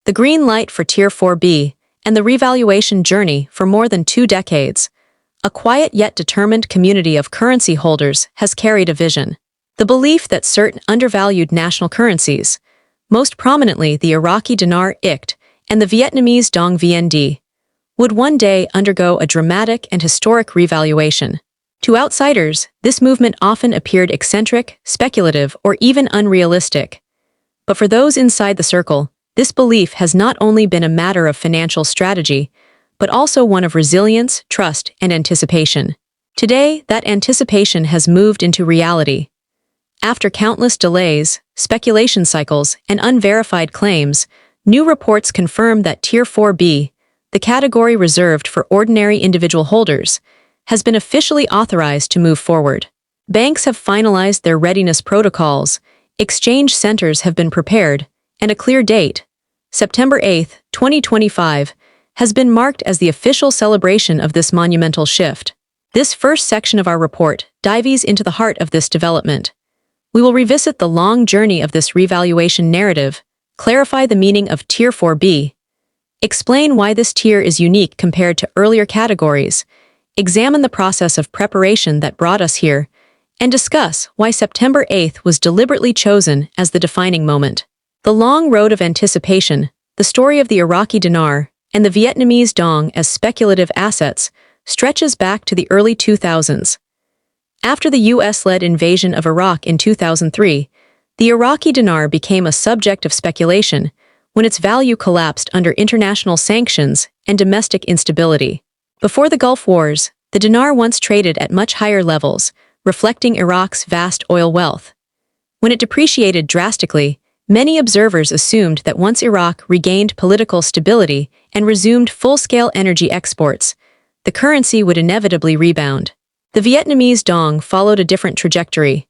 the green light for Tier 4B, and the revaluation journey for more than 2 decades. A quiet yet determined community of currency holders has carried a vision. The belief that certain undervalued national currencies, most prominently the Iraqi Dinar ICT and the Vietnamese Dong VND, would one day undergo a dramatic and historic revaluation. To outsiders, this movement often appeared eccentric, speculative, or even unrealistic. But for those inside the circle, this belief has not only been a matter of financial strategy, but also one of resilience, trust, and anticipation. Today, that anticipation has moved into reality. After countless delays, speculation cycles, and unverified claims, new reports confirm that Tier 4B, the category reserved for ordinary individual holders, has been officially authorized to move forward. Banks have finalized their readiness protocols, exchange centers have been prepared, and a clear date, September 8, 2025, has been marked as the official celebration of this monumental shift. This first section of our report dives into the heart of this development. We will revisit the long journey of this revaluation narrative, clarify the meaning of Tier 4B, explain why this tier is unique compared to earlier categories, examine the process of preparation that brought us here, and discuss why September 8th was deliberately chosen as the defining moment. The long road of anticipation, the story of the Iraqi dinar, and the Vietnamese dong as speculative assets stretches back to the early 2000s. After the US-led invasion of Iraq in 2003, the Iraqi dinar became a subject of speculation when its value collapsed under international sanctions and domestic instability. Before the Gulf Wars, the dinar once traded at much higher levels, reflecting Iraq's vast oil wealth. When it depreciated drastically, many observers assumed that once Iraq regained political stability and resumed full-scale energy exports, the currency would inevitably rebound. The Vietnamese dong followed a different trajectory.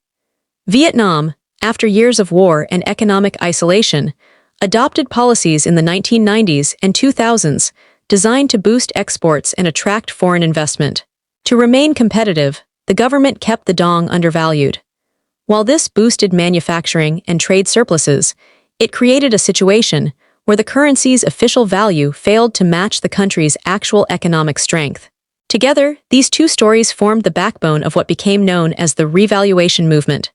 Vietnam, after years of war and economic isolation, adopted policies in the 1990s and 2000s designed to boost exports and attract foreign investment. To remain competitive, the government kept the dong undervalued. While this boosted manufacturing and trade surpluses, it created a situation where the currency's official value failed to match the country's actual economic strength. Together, these two stories formed the backbone of what became known as the revaluation movement.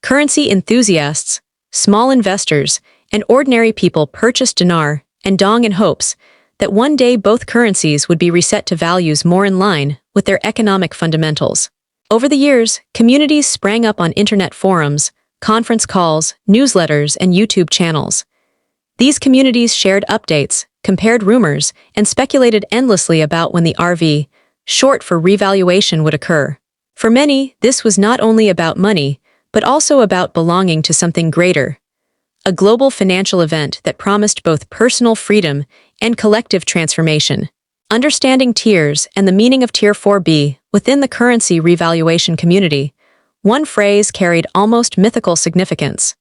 Currency enthusiasts, small investors, and ordinary people purchased dinar and dong in hopes that one day both currencies would be reset to values more in line with their economic fundamentals. Over the years, communities sprang up on internet forums, conference calls, newsletters, and YouTube channels. These communities shared updates, compared rumors, and speculated endlessly about when the RV, short for revaluation, would occur. For many, this was not only about money, but also about belonging to something greater. A global financial event that promised both personal freedom and collective transformation. Understanding tiers and the meaning of Tier 4B within the currency revaluation community, one phrase carried almost mythical significance.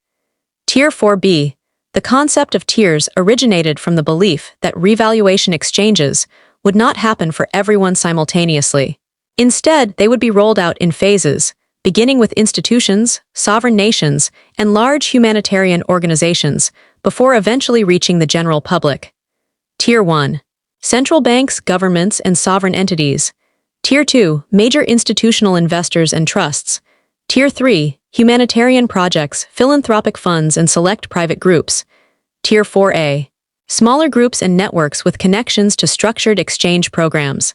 Tier 4B, the concept of tiers originated from the belief that revaluation exchanges would not happen for everyone simultaneously. Instead, they would be rolled out in phases, beginning with institutions, sovereign nations, and large humanitarian organizations, before eventually reaching the general public. Tier 1. Central banks, governments, and sovereign entities. Tier 2. Major institutional investors and trusts. Tier 3. Humanitarian projects, philanthropic funds, and select private groups. Tier 4A. Smaller groups and networks with connections to structured exchange programs.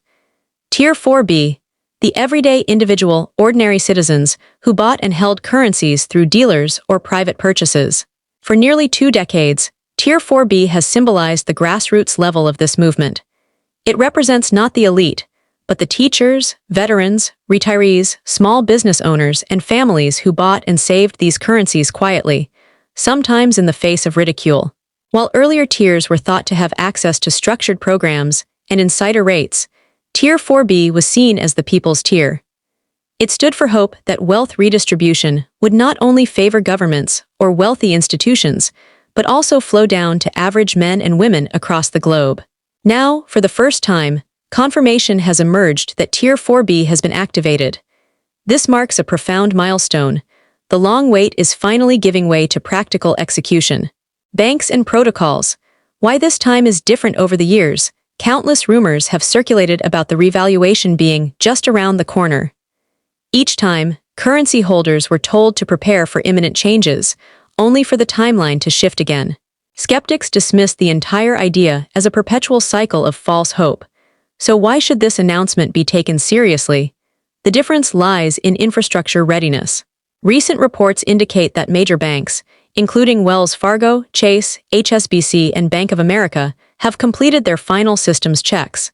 Tier 4B. The everyday individual, ordinary citizens who bought and held currencies through dealers or private purchases. For nearly 2 decades, Tier 4B has symbolized the grassroots level of this movement. It represents not the elite, but the teachers, veterans, retirees, small business owners, and families who bought and saved these currencies quietly, sometimes in the face of ridicule. While earlier tiers were thought to have access to structured programs and insider rates, Tier 4B was seen as the people's tier. It stood for hope that wealth redistribution would not only favor governments or wealthy institutions, but also flow down to average men and women across the globe. Now, for the first time, confirmation has emerged that Tier 4B has been activated. This marks a profound milestone. The long wait is finally giving way to practical execution. Banks and protocols. Why this time is different over the years, countless rumors have circulated about the revaluation being just around the corner. Each time, currency holders were told to prepare for imminent changes, only for the timeline to shift again. Skeptics dismissed the entire idea as a perpetual cycle of false hope. So why should this announcement be taken seriously? The difference lies in infrastructure readiness. Recent reports indicate that major banks, including Wells Fargo, Chase, HSBC, and Bank of America, have completed their final systems checks.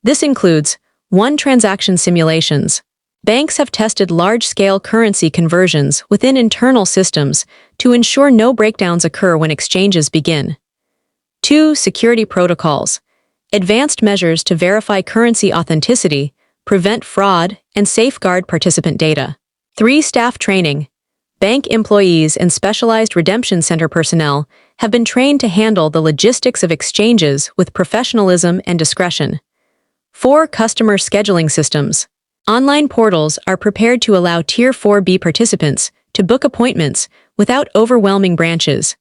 This includes 1. Transaction simulations. Banks have tested large-scale currency conversions within internal systems to ensure no breakdowns occur when exchanges begin. 2. Security protocols. Advanced measures to verify currency authenticity, prevent fraud, and safeguard participant data. 3. Staff training. Bank employees and specialized redemption center personnel have been trained to handle the logistics of exchanges with professionalism and discretion. 4. Customer scheduling systems. Online portals are prepared to allow Tier 4B participants to book appointments without overwhelming branches.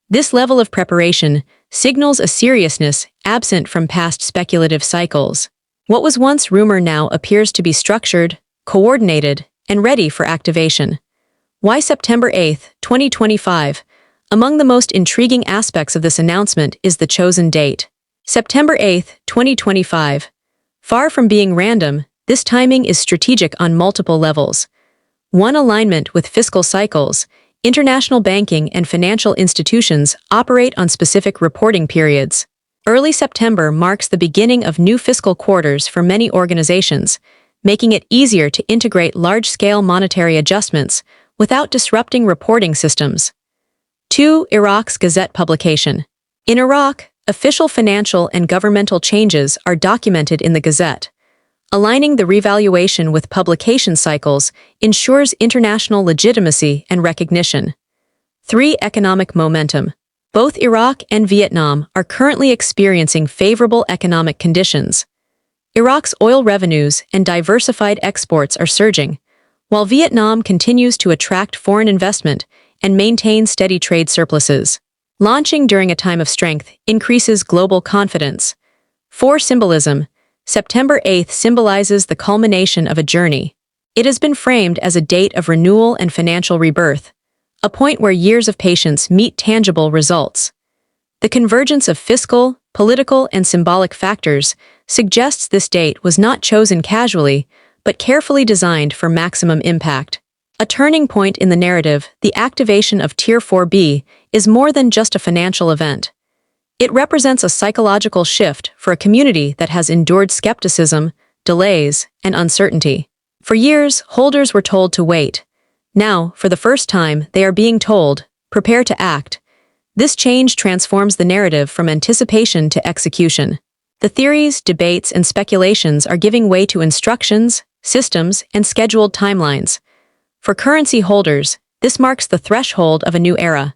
This level of preparation signals a seriousness absent from past speculative cycles. What was once rumor now appears to be structured, coordinated, and ready for activation. Why September 8, 2025? Among the most intriguing aspects of this announcement is the chosen date. September 8, 2025. Far from being random, this timing is strategic on multiple levels. 1. Alignment with fiscal cycles. International banking and financial institutions operate on specific reporting periods. Early September marks the beginning of new fiscal quarters for many organizations, making it easier to integrate large-scale monetary adjustments without disrupting reporting systems. 2. Iraq's Gazette publication. In Iraq, official financial and governmental changes are documented in the Gazette. Aligning the revaluation with publication cycles ensures international legitimacy and recognition. 3. Economic momentum. Both Iraq and Vietnam are currently experiencing favorable economic conditions. Iraq's oil revenues and diversified exports are surging, while Vietnam continues to attract foreign investment and maintain steady trade surpluses. Launching during a time of strength increases global confidence. 4. Symbolism. September 8th symbolizes the culmination of a journey. It has been framed as a date of renewal and financial rebirth, a point where years of patience meet tangible results. The convergence of fiscal, political, and symbolic factors suggests this date was not chosen casually, but carefully designed for maximum impact. A turning point in the narrative, the activation of Tier 4B is more than just a financial event. It represents a psychological shift for a community that has endured skepticism, delays, and uncertainty. For years, holders were told to wait. Now, for the first time, they are being told, prepare to act. This change transforms the narrative from anticipation to execution. The theories, debates, and speculations are giving way to instructions, systems, and scheduled timelines. For currency holders, this marks the threshold of a new era.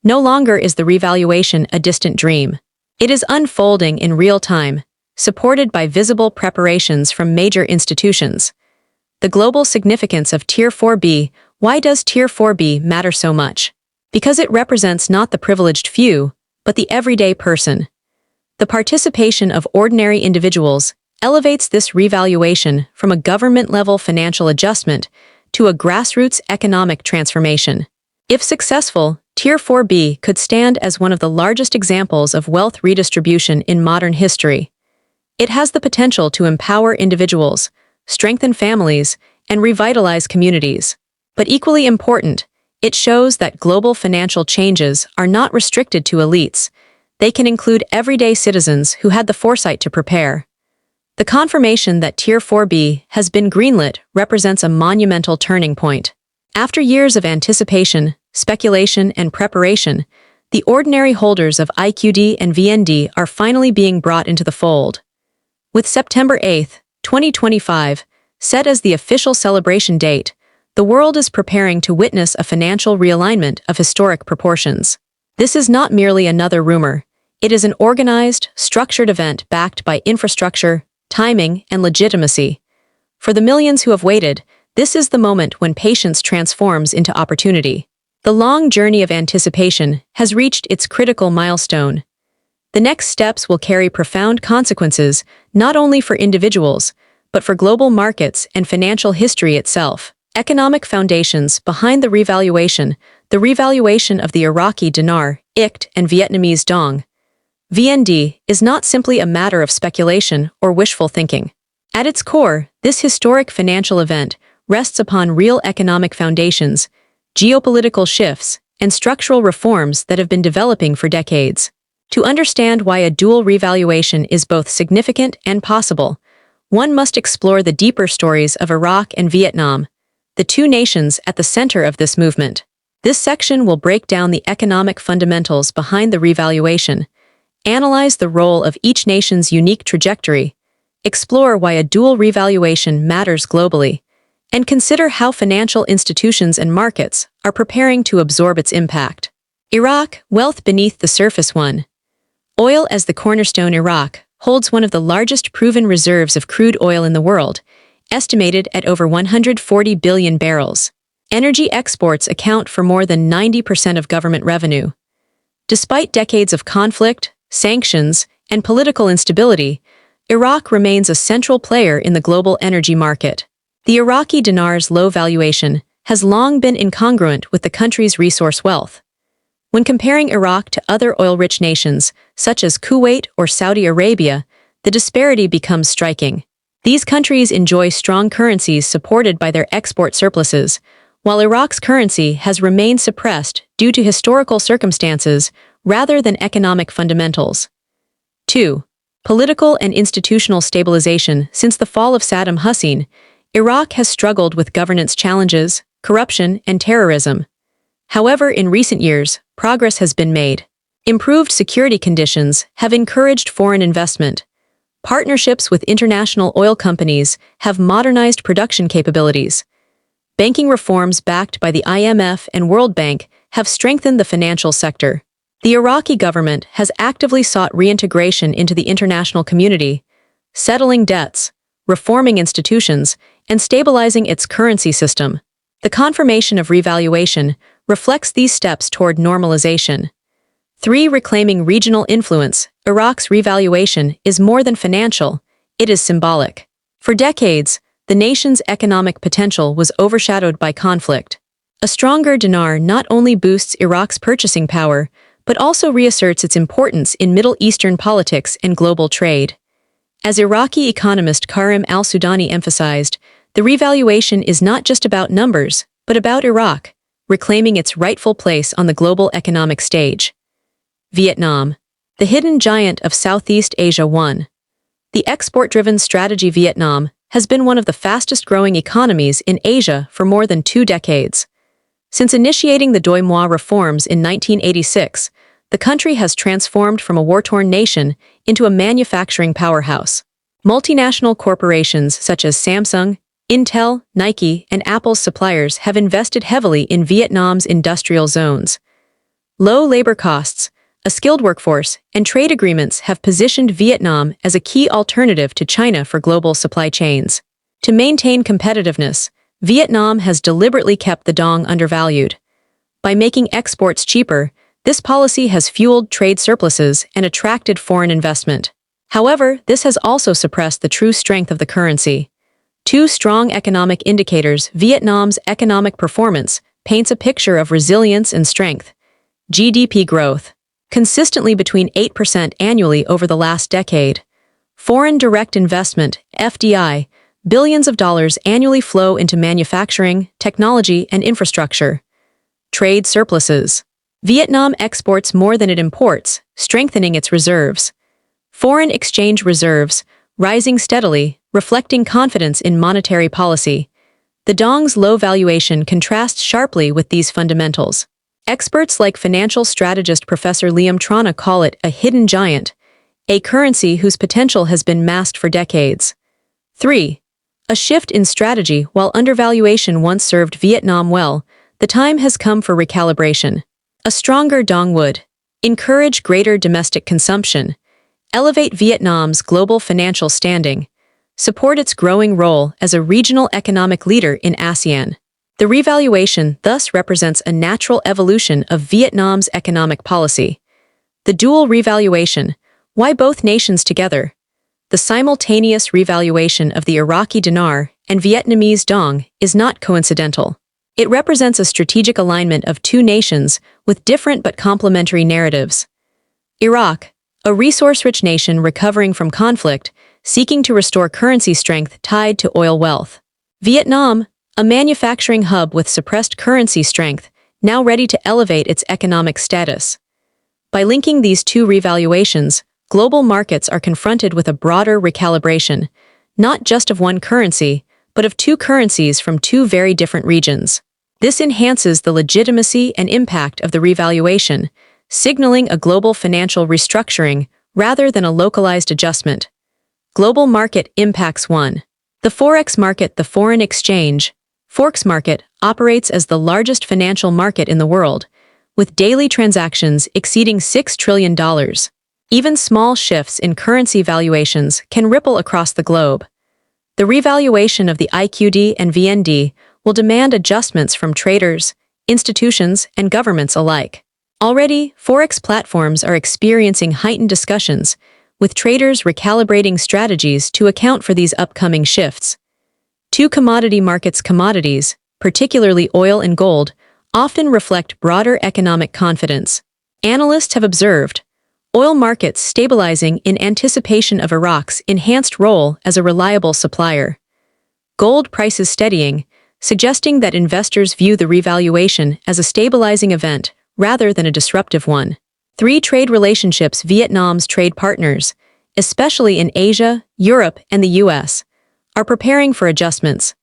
No longer is the revaluation a distant dream. It is unfolding in real time, supported by visible preparations from major institutions. The global significance of Tier 4B. Why does Tier 4B matter so much? Because it represents not the privileged few, but the everyday person. The participation of ordinary individuals elevates this revaluation from a government-level financial adjustment to a grassroots economic transformation. If successful, Tier 4B could stand as one of the largest examples of wealth redistribution in modern history. It has the potential to empower individuals, strengthen families, and revitalize communities. But equally important, it shows that global financial changes are not restricted to elites. They can include everyday citizens who had the foresight to prepare. The confirmation that Tier 4B has been greenlit represents a monumental turning point. After years of anticipation, speculation, and preparation, the ordinary holders of IQD and VND are finally being brought into the fold. With September 8, 2025, set as the official celebration date, the world is preparing to witness a financial realignment of historic proportions. This is not merely another rumor. It is an organized, structured event backed by infrastructure, timing, and legitimacy. For the millions who have waited, this is the moment when patience transforms into opportunity. The long journey of anticipation has reached its critical milestone. The next steps will carry profound consequences not only for individuals, but for global markets and financial history itself. Economic foundations behind the revaluation of the Iraqi Dinar, IQD, and Vietnamese Dong, VND, is not simply a matter of speculation or wishful thinking. At its core, this historic financial event rests upon real economic foundations, geopolitical shifts, and structural reforms that have been developing for decades. To understand why a dual revaluation is both significant and possible, one must explore the deeper stories of Iraq and Vietnam, the two nations at the center of this movement. This section will break down the economic fundamentals behind the revaluation, analyze the role of each nation's unique trajectory, explore why a dual revaluation matters globally, and consider how financial institutions and markets are preparing to absorb its impact. Iraq, wealth beneath the surface. 1. Oil as the cornerstone. Iraq holds one of the largest proven reserves of crude oil in the world, estimated at over 140 billion barrels. Energy exports account for more than 90% of government revenue. Despite decades of conflict, sanctions, and political instability, Iraq remains a central player in the global energy market. The Iraqi dinar's low valuation has long been incongruent with the country's resource wealth. When comparing Iraq to other oil-rich nations, such as Kuwait or Saudi Arabia, the disparity becomes striking. These countries enjoy strong currencies supported by their export surpluses, while Iraq's currency has remained suppressed due to historical circumstances rather than economic fundamentals. 2. Political and institutional stabilization. Since the fall of Saddam Hussein, Iraq has struggled with governance challenges, corruption, and terrorism. However, in recent years, progress has been made. Improved security conditions have encouraged foreign investment. Partnerships with international oil companies have modernized production capabilities. Banking reforms backed by the IMF and World Bank have strengthened the financial sector. The Iraqi government has actively sought reintegration into the international community, settling debts, reforming institutions, and stabilizing its currency system. The confirmation of revaluation reflects these steps toward normalization. 3. Reclaiming regional influence. Iraq's revaluation is more than financial, it is symbolic. For decades, the nation's economic potential was overshadowed by conflict. A stronger dinar not only boosts Iraq's purchasing power, but also reasserts its importance in Middle Eastern politics and global trade. As Iraqi economist Karim al-Sudani emphasized, the revaluation is not just about numbers, but about Iraq, reclaiming its rightful place on the global economic stage. Vietnam, the hidden giant of Southeast Asia. 1. The export-driven strategy. Vietnam has been one of the fastest-growing economies in Asia for more than 2 decades. Since initiating the Doi Moi reforms in 1986, the country has transformed from a war-torn nation into a manufacturing powerhouse. Multinational corporations such as Samsung, Intel, Nike, and Apple's suppliers have invested heavily in Vietnam's industrial zones. Low labor costs, a skilled workforce, and trade agreements have positioned Vietnam as a key alternative to China for global supply chains. To maintain competitiveness, Vietnam has deliberately kept the dong undervalued. By making exports cheaper, this policy has fueled trade surpluses and attracted foreign investment. However, this has also suppressed the true strength of the currency. 2 strong economic indicators. Vietnam's economic performance paints a picture of resilience and strength. GDP growth, consistently between 8% annually over the last decade. Foreign direct investment, FDI, billions of dollars annually flow into manufacturing, technology, and infrastructure. Trade surpluses. Vietnam exports more than it imports, strengthening its reserves. Foreign exchange reserves, rising steadily, reflecting confidence in monetary policy. The dong's low valuation contrasts sharply with these fundamentals. Experts like financial strategist Professor Liam Trana call it a hidden giant, a currency whose potential has been masked for decades. 3. A shift in strategy. While undervaluation once served Vietnam well, the time has come for recalibration. A stronger dong would encourage greater domestic consumption, elevate Vietnam's global financial standing, support its growing role as a regional economic leader in ASEAN. The revaluation thus represents a natural evolution of Vietnam's economic policy. The dual revaluation, Why both nations together? The simultaneous revaluation of the Iraqi dinar and Vietnamese dong is not coincidental. It represents a strategic alignment of two nations with different but complementary narratives. Iraq, a resource-rich nation recovering from conflict, seeking to restore currency strength tied to oil wealth. Vietnam, a manufacturing hub with suppressed currency strength, now ready to elevate its economic status. By linking these two revaluations, global markets are confronted with a broader recalibration, not just of one currency, but of two currencies from two very different regions. This enhances the legitimacy and impact of the revaluation, signaling a global financial restructuring rather than a localized adjustment. Global market impacts 1. The Forex market. The foreign exchange Forex market operates as the largest financial market in the world, with daily transactions exceeding $6 trillion. Even small shifts in currency valuations can ripple across the globe. The revaluation of the IQD and VND will demand adjustments from traders, institutions, and governments alike. Already, Forex platforms are experiencing heightened discussions, with traders recalibrating strategies to account for these upcoming shifts. Two commodity markets. Commodities, particularly oil and gold, often reflect broader economic confidence. Analysts have observed oil markets stabilizing in anticipation of Iraq's enhanced role as a reliable supplier. Gold prices steadying, suggesting that investors view the revaluation as a stabilizing event rather than a disruptive one. 3. Trade relationships. Vietnam's trade partners, especially in Asia, Europe, and the US, are preparing for adjustments.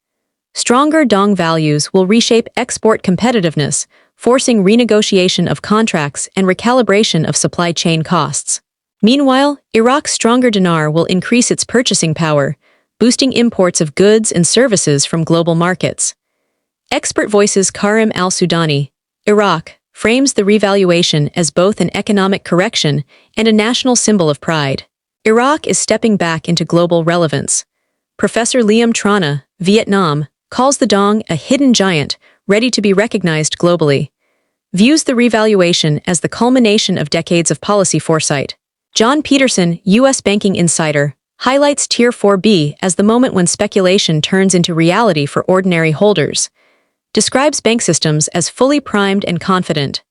Stronger dong values will reshape export competitiveness, forcing renegotiation of contracts and recalibration of supply chain costs. Meanwhile, Iraq's stronger dinar will increase its purchasing power, boosting imports of goods and services from global markets. Expert voices. Karim al-Sudani, Iraq, frames the revaluation as both an economic correction and a national symbol of pride. Iraq is stepping back into global relevance. Professor Liam Trana, Vietnam, calls the dong a hidden giant ready to be recognized globally. Views the revaluation as the culmination of decades of policy foresight. John Peterson, U.S. banking insider, highlights Tier 4B as the moment when speculation turns into reality for ordinary holders. Describes bank systems as fully primed and confident.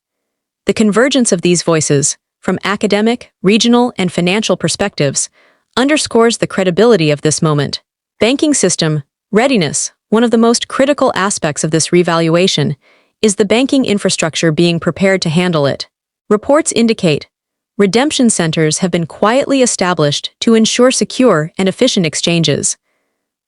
The convergence of these voices, from academic, regional, and financial perspectives, underscores the credibility of this moment. Banking system readiness. One of the most critical aspects of this revaluation is the banking infrastructure being prepared to handle it. Reports indicate redemption centers have been quietly established to ensure secure and efficient exchanges.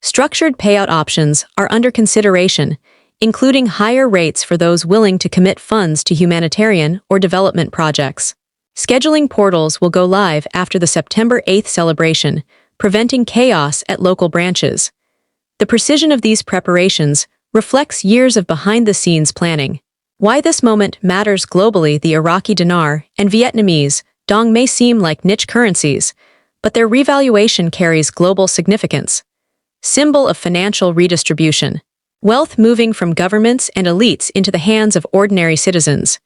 Structured payout options are under consideration, including higher rates for those willing to commit funds to humanitarian or development projects. Scheduling portals will go live after the September 8th celebration, preventing chaos at local branches. The precision of these preparations reflects years of behind-the-scenes planning. Why this moment matters globally. The Iraqi dinar and Vietnamese dong may seem like niche currencies, but their revaluation carries global significance. Symbol of financial redistribution. Wealth moving from governments and elites into the hands of ordinary citizens.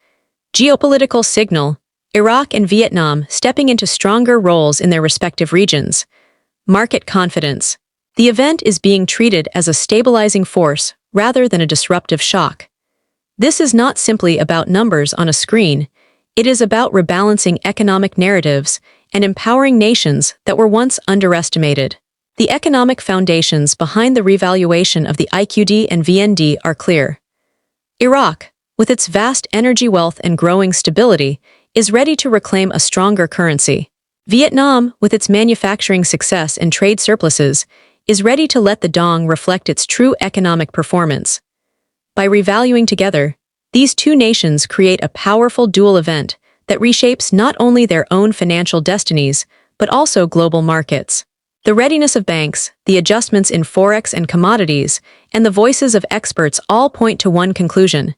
Geopolitical signal. Iraq and Vietnam stepping into stronger roles in their respective regions. Market confidence. The event is being treated as a stabilizing force rather than a disruptive shock. This is not simply about numbers on a screen, it is about rebalancing economic narratives and empowering nations that were once underestimated. The economic foundations behind the revaluation of the IQD and VND are clear. Iraq, with its vast energy wealth and growing stability, is ready to reclaim a stronger currency. Vietnam, with its manufacturing success and trade surpluses, is ready to let the dong reflect its true economic performance. By revaluing together, these two nations create a powerful dual event that reshapes not only their own financial destinies, but also global markets. The readiness of banks, the adjustments in forex and commodities, and the voices of experts all point to one conclusion.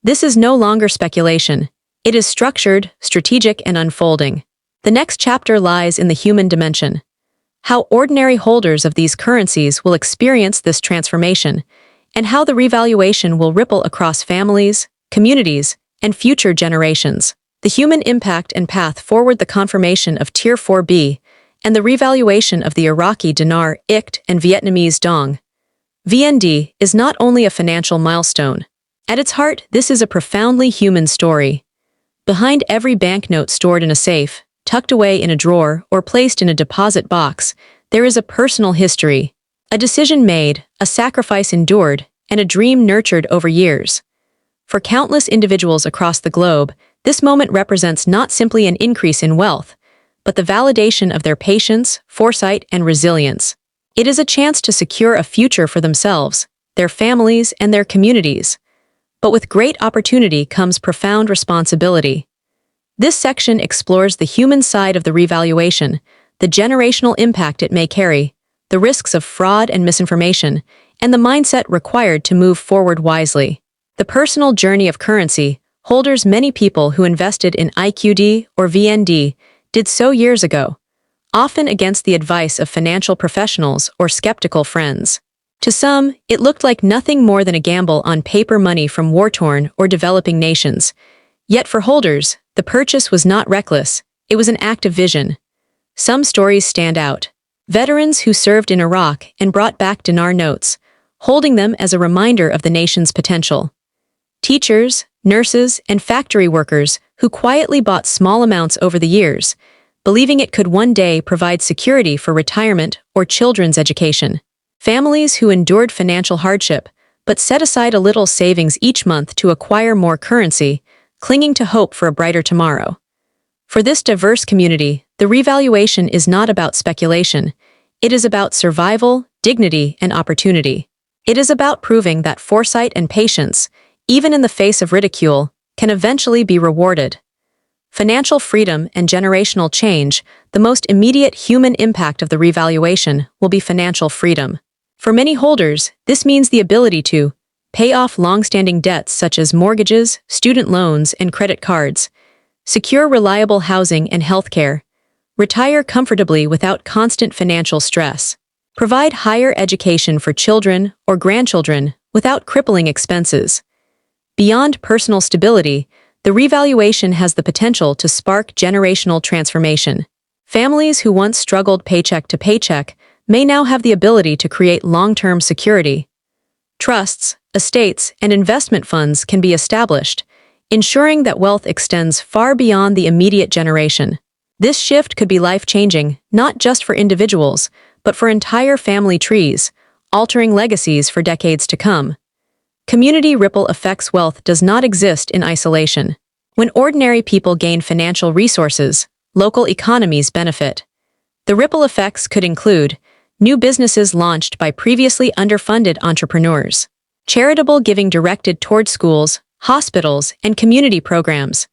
This is no longer speculation. It is structured, strategic, and unfolding. The next chapter lies in the human dimension. How ordinary holders of these currencies will experience this transformation, and how the revaluation will ripple across families, communities, and future generations. The human impact and path forward, the confirmation of Tier 4B, and the revaluation of the Iraqi Dinar ICT and Vietnamese Dong VND is not only a financial milestone. At its heart, this is a profoundly human story. Behind every banknote stored in a safe, tucked away in a drawer, or placed in a deposit box, there is a personal history, a decision made, a sacrifice endured, and a dream nurtured over years. For countless individuals across the globe, this moment represents not simply an increase in wealth, but the validation of their patience, foresight, and resilience. It is a chance to secure a future for themselves, their families, and their communities. But with great opportunity comes profound responsibility. This section explores the human side of the revaluation, the generational impact it may carry, the risks of fraud and misinformation, and the mindset required to move forward wisely. The personal journey of currency holders. Many people who invested in IQD or VND did so years ago, often against the advice of financial professionals or skeptical friends. To some, it looked like nothing more than a gamble on paper money from war-torn or developing nations. Yet for holders, the purchase was not reckless, it was an act of vision. Some stories stand out. Veterans who served in Iraq and brought back dinar notes, holding them as a reminder of the nation's potential. Teachers, nurses, and factory workers who quietly bought small amounts over the years, believing it could one day provide security for retirement or children's education. Families who endured financial hardship but set aside a little savings each month to acquire more currency, clinging to hope for a brighter tomorrow. For this diverse community, the revaluation is not about speculation. It is about survival, dignity, and opportunity. It is about proving that foresight and patience, even in the face of ridicule, can eventually be rewarded. Financial freedom and generational change, the most immediate human impact of the revaluation will be financial freedom. For many holders, this means the ability to pay off long-standing debts such as mortgages, student loans, and credit cards, secure reliable housing and healthcare, retire comfortably without constant financial stress, provide higher education for children or grandchildren without crippling expenses. Beyond personal stability, the revaluation has the potential to spark generational transformation. Families who once struggled paycheck to paycheck may now have the ability to create long-term security. Trusts, estates, and investment funds can be established, ensuring that wealth extends far beyond the immediate generation. This shift could be life-changing, not just for individuals, but for entire family trees, altering legacies for decades to come. Community ripple effects. Wealth does not exist in isolation. When ordinary people gain financial resources, local economies benefit. The ripple effects could include new businesses launched by previously underfunded entrepreneurs, charitable giving directed toward schools, hospitals, and community programs,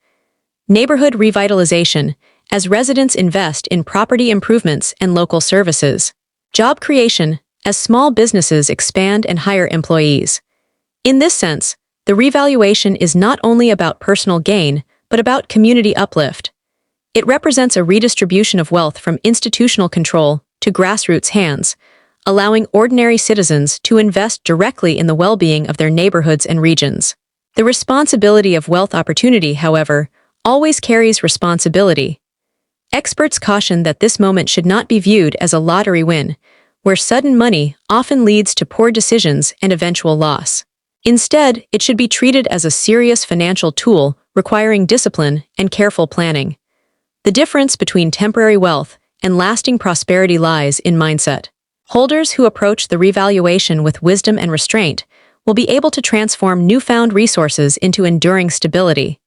neighborhood revitalization, as residents invest in property improvements and local services, job creation, as small businesses expand and hire employees. In this sense, the revaluation is not only about personal gain, but about community uplift. It represents a redistribution of wealth from institutional control to grassroots hands, allowing ordinary citizens to invest directly in the well-being of their neighborhoods and regions. The responsibility of wealth opportunity, however, always carries responsibility. Experts caution that this moment should not be viewed as a lottery win, where sudden money often leads to poor decisions and eventual loss. Instead, it should be treated as a serious financial tool requiring discipline and careful planning. The difference between temporary wealth and lasting prosperity lies in mindset. Holders who approach the revaluation with wisdom and restraint will be able to transform newfound resources into enduring stability.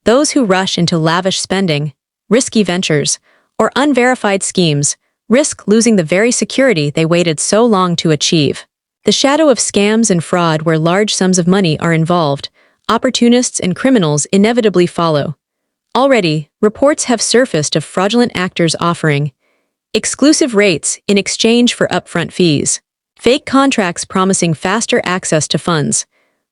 Those who rush into lavish spending, risky ventures, or unverified schemes risk losing the very security they waited so long to achieve. The shadow of scams and fraud, where large sums of money are involved, opportunists and criminals inevitably follow. Already, reports have surfaced of fraudulent actors offering exclusive rates in exchange for upfront fees, fake contracts promising faster access to funds,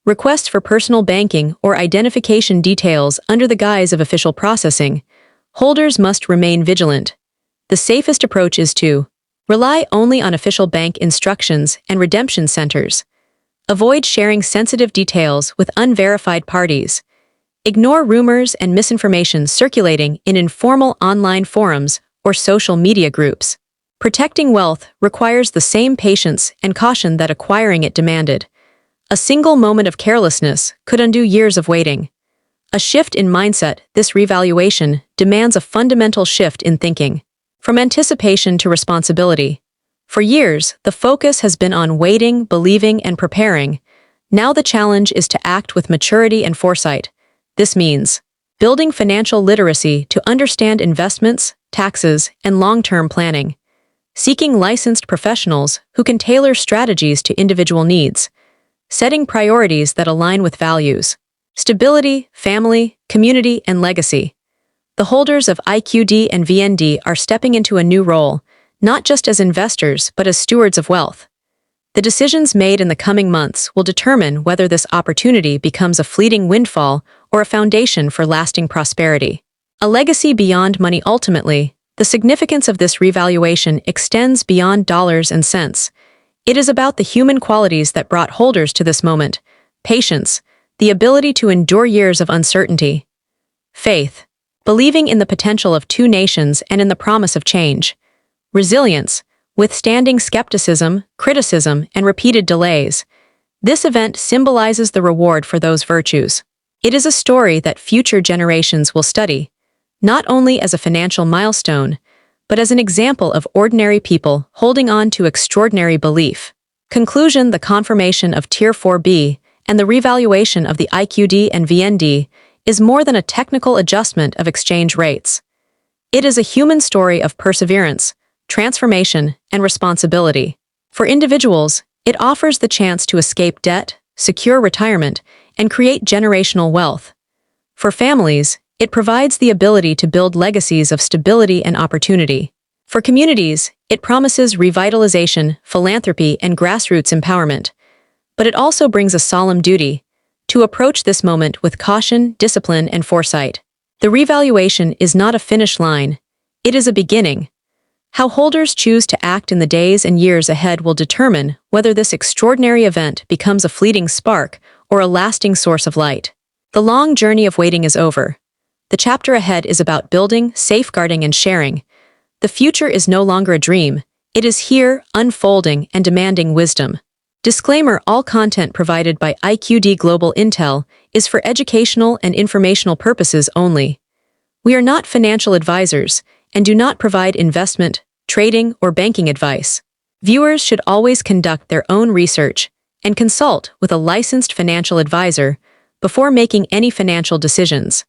requests for personal banking or identification details under the guise of official processing. Holders must remain vigilant. The safest approach is to rely only on official bank instructions and redemption centers. Avoid sharing sensitive details with unverified parties. Ignore rumors and misinformation circulating in informal online forums or social media groups. Protecting wealth requires the same patience and caution that acquiring it demanded. A single moment of carelessness could undo years of waiting. A shift in mindset, this revaluation, demands a fundamental shift in thinking. From anticipation to responsibility. For years, the focus has been on waiting, believing, and preparing. Now the challenge is to act with maturity and foresight. This means building financial literacy to understand investments, taxes, and long-term planning. Seeking licensed professionals who can tailor strategies to individual needs. Setting priorities that align with values. Stability, family, community, and legacy. The holders of IQD and VND are stepping into a new role, not just as investors but as stewards of wealth. The decisions made in the coming months will determine whether this opportunity becomes a fleeting windfall or a foundation for lasting prosperity. A legacy beyond money. Ultimately, the significance of this revaluation extends beyond dollars and cents. It is about the human qualities that brought holders to this moment: patience, the ability to endure years of uncertainty; faith, believing in the potential of two nations and in the promise of change; resilience, withstanding skepticism, criticism, and repeated delays. This event symbolizes the reward for those virtues. It is a story that future generations will study, not only as a financial milestone, but as an example of ordinary people holding on to extraordinary belief. Conclusion: the confirmation of Tier 4B and the revaluation of the IQD and VND is more than a technical adjustment of exchange rates. It is a human story of perseverance, transformation, and responsibility. For individuals, it offers the chance to escape debt, secure retirement, and create generational wealth. For families, it provides the ability to build legacies of stability and opportunity. For communities, it promises revitalization, philanthropy, and grassroots empowerment. But it also brings a solemn duty to approach this moment with caution, discipline, and foresight. The revaluation is not a finish line. It is a beginning. How holders choose to act in the days and years ahead will determine whether this extraordinary event becomes a fleeting spark or a lasting source of light. The long journey of waiting is over. The chapter ahead is about building, safeguarding, and sharing. The future is no longer a dream. It is here, unfolding, and demanding wisdom. Disclaimer: all content provided by IQD Global Intel is for educational and informational purposes only. We are not financial advisors and do not provide investment, trading, or banking advice. Viewers should always conduct their own research and consult with a licensed financial advisor before making any financial decisions.